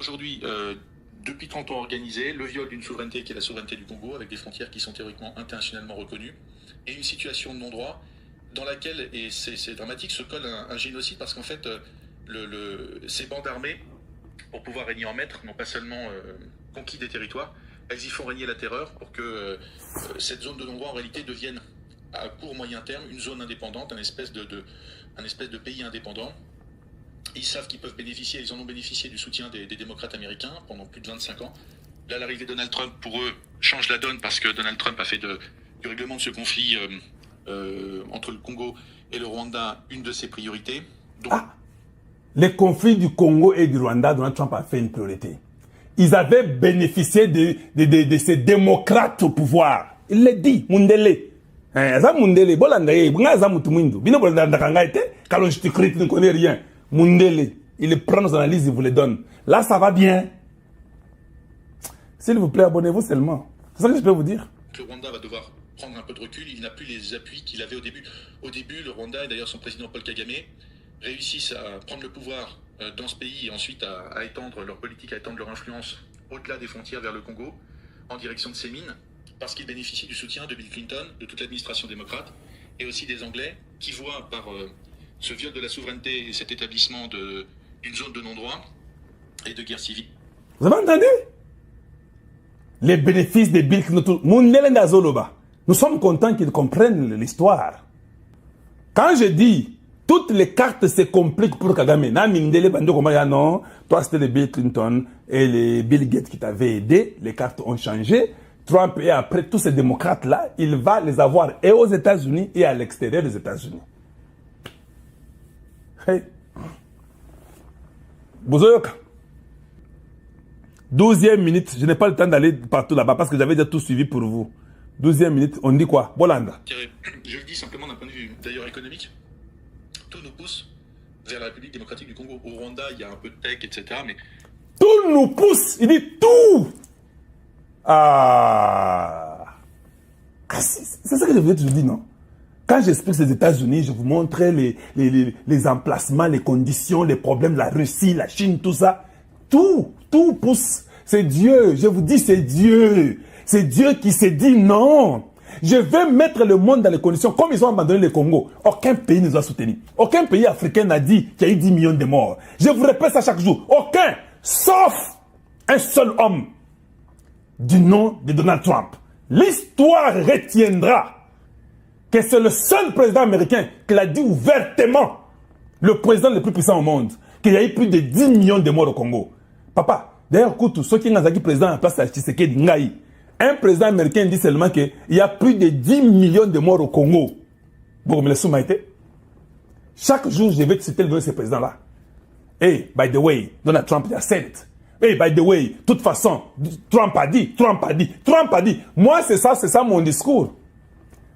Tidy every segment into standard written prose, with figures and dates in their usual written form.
aujourd'hui, depuis 30 ans organisé, le viol d'une souveraineté qui est la souveraineté du Congo, avec des frontières qui sont théoriquement internationalement reconnues, et une situation de non-droit dans laquelle, et c'est dramatique, se colle un génocide parce qu'en fait, ces bandes armées, pour pouvoir régner en maître, n'ont pas seulement conquis des territoires, elles y font régner la terreur pour que cette zone de non-droit en réalité devienne à court moyen terme une zone indépendante, un espèce de pays indépendant. Ils savent qu'ils peuvent bénéficier, ils en ont bénéficié du soutien des démocrates américains pendant plus de 25 ans. Là, l'arrivée de Donald Trump, pour eux, change la donne parce que Donald Trump a fait du règlement de ce conflit entre le Congo et le Rwanda une de ses priorités. Donc, les conflits du Congo et du Rwanda, Donald Trump a fait une priorité. Ils avaient bénéficié de ces démocrates au pouvoir. Il l'a dit, Mundele. Mundele, Bolandaye, Bungaza Mutumundo. Bino Bolanda Kangaite, quand je te critique, ne connais rien. Mundele, il prend nos analyses, il vous les donne. Là, ça va bien. S'il vous plaît, abonnez-vous seulement. C'est ça que je peux vous dire. Le Rwanda va devoir prendre un peu de recul. Il n'a plus les appuis qu'il avait au début. Au début, le Rwanda, et d'ailleurs son président Paul Kagame, réussissent à prendre le pouvoir dans ce pays et ensuite à étendre leur politique, à étendre leur influence au-delà des frontières vers le Congo, en direction de ses mines, parce qu'ils bénéficient du soutien de Bill Clinton, de toute l'administration démocrate, et aussi des Anglais, qui voient par ce viol de la souveraineté et cet établissement d'une zone de non-droit et de guerre civile. Vous avez entendu? Les bénéfices de Bill Clinton. Nous sommes contents qu'ils comprennent l'histoire. Quand je dis toutes les cartes se compliquent pour Kagame, non, toi c'était les Bill Clinton et les Bill Gates qui t'avaient aidé, les cartes ont changé. Trump et après tous ces démocrates-là, il va les avoir et aux États-Unis et à l'extérieur des États-Unis. Hey. Bouzoyoka. 12e minute, je n'ai pas le temps d'aller partout là-bas parce que j'avais déjà tout suivi pour vous. 12e minute, on dit quoi? Bolanda. Je le dis simplement d'un point de vue d'ailleurs économique. Tout nous pousse vers la République démocratique du Congo. Au Rwanda, il y a un peu de tech, etc. Mais tout nous pousse, il dit tout. C'est ça que je vous dis, non? Quand j'explique les États-Unis, je vous montre les emplacements, les conditions, les problèmes, la Russie, la Chine, tout ça. Tout pousse. C'est Dieu, je vous dis, c'est Dieu. C'est Dieu qui s'est dit non. Je vais mettre le monde dans les conditions, comme ils ont abandonné le Congo. Aucun pays ne nous a soutenus. Aucun pays africain n'a dit qu'il y a eu 10 millions de morts. Je vous répète ça chaque jour. Aucun, sauf un seul homme du nom de Donald Trump. L'histoire retiendra que c'est le seul président américain qui l'a dit ouvertement, le président le plus puissant au monde, qu'il y a eu plus de 10 millions de morts au Congo. Papa, d'ailleurs, écoute, ceux qui ont été président en place à Tshisekedi Ngaï, un président américain dit seulement qu'il y a plus de 10 millions de morts au Congo. Bon, mais le Soumaïté. Chaque jour, je vais citer le nom de ce président-là. Hey, by the way, Donald Trump a said it. Hey, by the way, de toute façon, Trump a dit. Moi, c'est ça mon discours.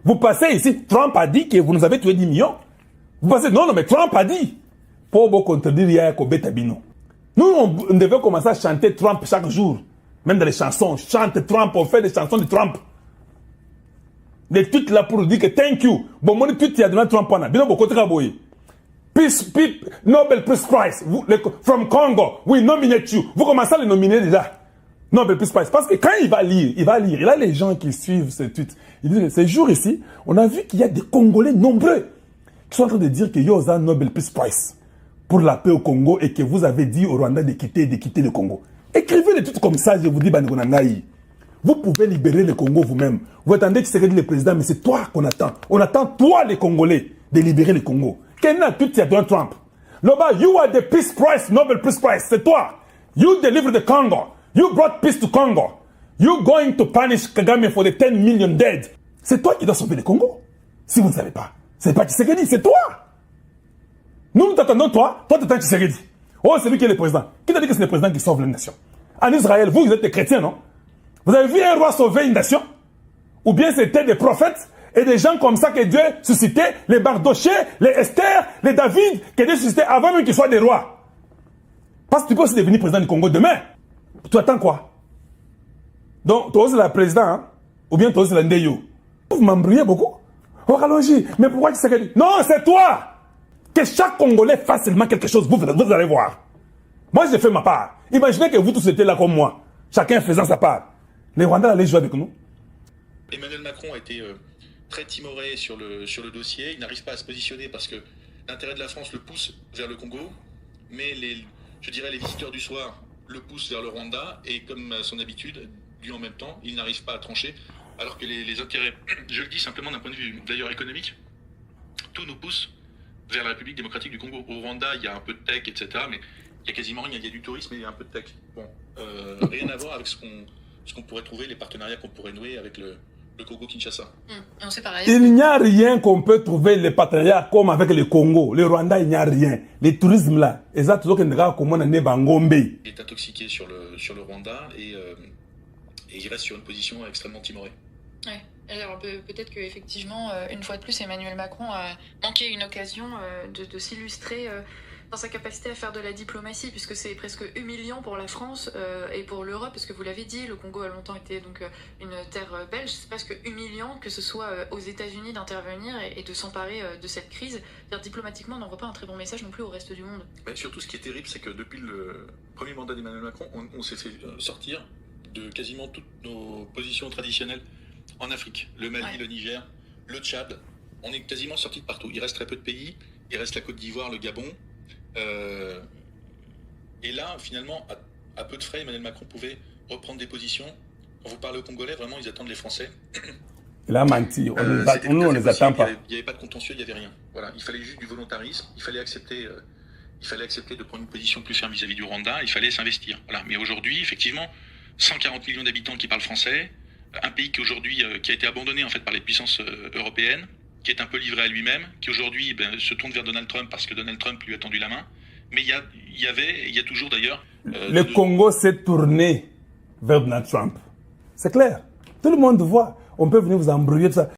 Vous passez ici, Trump a dit que vous nous avez tué 10 millions. Vous passez, non, mais Trump a dit. Pour vous contredire, Yaya Kobetabino. Nous, on devait commencer à chanter Trump chaque jour. Même dans les chansons, chante Trump, on fait des chansons de Trump. Des tweets là pour dire que thank you. Bon, mon tweet, il y a Donald Trump. Bino, beaucoup de travail. Peace, Nobel Peace Prize, from Congo, we nominate you. Vous commencez à le nominer déjà. Nobel Peace Prize. Parce que quand il va lire. Et là, les gens qui suivent ce tweet, ils disent, ces jours ici, on a vu qu'il y a des Congolais nombreux qui sont en train de dire que Yoza Nobel Peace Prize pour la paix au Congo et que vous avez dit au Rwanda de quitter le Congo. Écrivez des trucs comme ça, je vous dis, Bangonangaï. Vous pouvez libérer le Congo vous-même. Vous attendez que c'est le président, mais c'est toi qu'on attend. On attend toi, les Congolais, de libérer le Congo. Kenna, tout y a Donald Trump. Loba, you are the Peace Prize, Nobel Peace Prize. C'est toi. You deliver the Congo. You brought peace to Congo. You going to punish Kagame for the 10 million dead. C'est toi qui dois sauver le Congo. Si vous ne savez pas, c'est pas Tshisekedi, c'est toi. Nous t'attendons toi t'attends Tshisekedi. Oh, c'est lui qui est le président. Qui t'a dit que c'est le président qui sauve la nation? En Israël, vous êtes des chrétiens, non? Vous avez vu un roi sauver une nation? Ou bien c'était des prophètes et des gens comme ça que Dieu suscitait, les Bardoché, les Esther, les David, que Dieu suscitait avant même qu'ils soient des rois. Parce que tu peux aussi devenir président du Congo demain. Tu attends quoi? Donc, toi aussi la président, hein? Ou bien toi aussi la Ndeyo. Vous m'embrouillez beaucoup. Oh, Kalonji, mais pourquoi tu sais que... Non, c'est toi! Que chaque Congolais fasse seulement quelque chose, vous allez voir. Moi, j'ai fait ma part. Imaginez que vous tous étiez là comme moi, chacun faisant sa part. Les Rwandais allaient jouer avec nous. Emmanuel Macron a été très timoré sur le dossier. Il n'arrive pas à se positionner parce que l'intérêt de la France le pousse vers le Congo, mais je dirais les visiteurs du soir le poussent vers le Rwanda, et comme à son habitude, lui en même temps, il n'arrive pas à trancher, alors que les intérêts, je le dis simplement d'un point de vue d'ailleurs économique, tout nous pousse vers la République démocratique du Congo. Au Rwanda, il y a un peu de tech, etc., mais il y a quasiment rien. Il y a du tourisme et il y a un peu de tech. Bon, rien à voir avec ce qu'on pourrait trouver, les partenariats qu'on pourrait nouer avec le Congo-Kinshasa. On sait pareil. Il n'y a rien qu'on peut trouver les partenariats comme avec le Congo. Le Rwanda, il n'y a rien. Le tourisme là, exactement comme on est Bangombe. Il est intoxiqué sur le Rwanda et il reste sur une position extrêmement timorée. Ouais. Alors peut-être qu'effectivement, une fois de plus, Emmanuel Macron a manqué une occasion de s'illustrer dans sa capacité à faire de la diplomatie, puisque c'est presque humiliant pour la France et pour l'Europe, parce que vous l'avez dit, le Congo a longtemps été donc une terre belge. C'est presque humiliant que ce soit aux États-Unis d'intervenir et de s'emparer de cette crise. C'est-à-dire, diplomatiquement, on n'envoie pas un très bon message non plus au reste du monde. Mais surtout, ce qui est terrible, c'est que depuis le premier mandat d'Emmanuel Macron, on s'est fait sortir de quasiment toutes nos positions traditionnelles en Afrique. Le Mali, le Niger, le Tchad, on est quasiment sorti de partout. Il reste très peu de pays. Il reste la Côte d'Ivoire, le Gabon. Et là, finalement, à peu de frais, Emmanuel Macron pouvait reprendre des positions. Quand vous parlez aux Congolais, vraiment, ils attendent les Français. Il a menti. Nous, on ne les attend pas. Il n'y avait pas de contentieux, il n'y avait rien. Voilà, il fallait juste du volontarisme. Il fallait accepter de prendre une position plus ferme vis-à-vis du Rwanda. Il fallait s'investir. Voilà. Mais aujourd'hui, effectivement, 140 millions d'habitants qui parlent français, un pays qui aujourd'hui qui a été abandonné en fait par les puissances européennes, qui est un peu livré à lui-même, qui aujourd'hui se tourne vers Donald Trump parce que Donald Trump lui a tendu la main. Mais il y a toujours d'ailleurs... le Congo s'est tourné vers Donald Trump. C'est clair. Tout le monde voit. On peut venir vous embrouiller de ça.